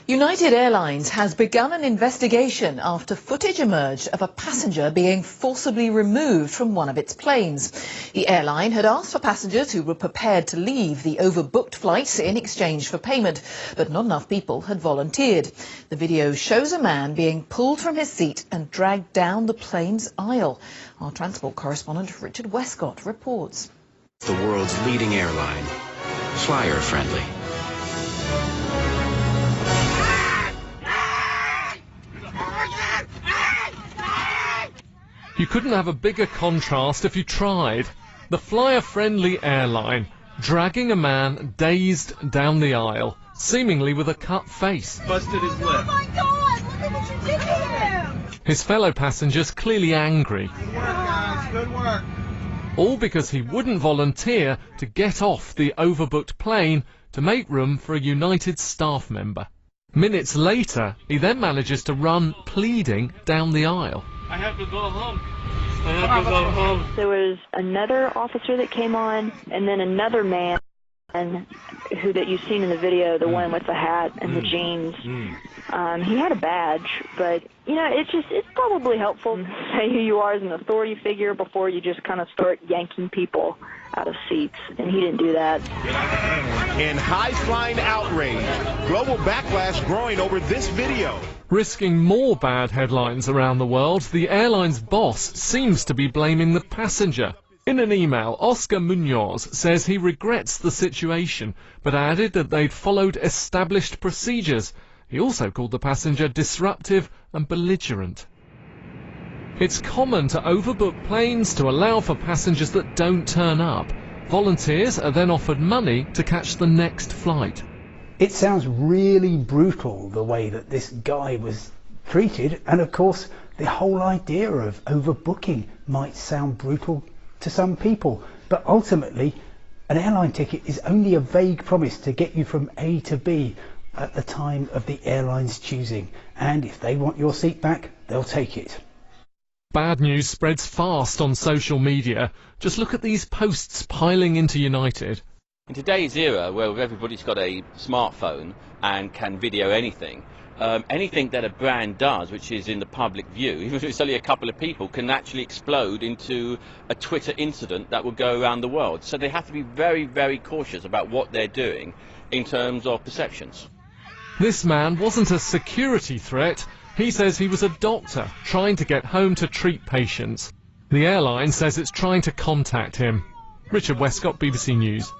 United Airlines has begun an investigation after footage emerged of a passenger being forcibly removed from one of its planes. The airline had asked for passengers who were prepared to leave the overbooked flights in exchange for payment, but not enough people had volunteered. The video shows a man being pulled from his seat and dragged down the plane's aisle. Our transport correspondent Richard Westcott reports. The world's leading airline, flyer friendly. You couldn't have a bigger contrast if you tried. The flyer-friendly airline dragging a man dazed down the aisle, seemingly with a cut face. Busted his lip. Oh my God! Look at what you did to him! His fellow passengers clearly angry. Good work, guys. Good work. All because he wouldn't volunteer to get off the overbooked plane to make room for a United staff member. Minutes later, he then manages to run pleading down the aisle. I have to go home. I have to go home. There was another officer that came on, and then another man who that you've seen in the video, the one with the hat and the jeans. He had a badge, but you know, it's probably helpful to say who you are as an authority figure before you just kind of start yanking people out of seats, and he didn't do that. In high-flying outrage, global backlash growing over this video. Risking more bad headlines around the world, the airline's boss seems to be blaming the passenger. In an email, Oscar Munoz says he regrets the situation, but added that they'd followed established procedures. He also called the passenger disruptive and belligerent. It's common to overbook planes to allow for passengers that don't turn up. Volunteers are then offered money to catch the next flight. It sounds really brutal the way that this guy was treated, and of course the whole idea of overbooking might sound brutal to some people, but ultimately an airline ticket is only a vague promise to get you from A to B at the time of the airline's choosing, and if they want your seat back, they'll take it. Bad news spreads fast on social media. Just look at these posts piling into United. In today's era, where everybody's got a smartphone and can video anything, anything that a brand does, which is in the public view, even if it's only a couple of people, can actually explode into a Twitter incident that will go around the world. So they have to be very, very cautious about what they're doing in terms of perceptions. This man wasn't a security threat. He says he was a doctor trying to get home to treat patients. The airline says it's trying to contact him. Richard Westcott, BBC News.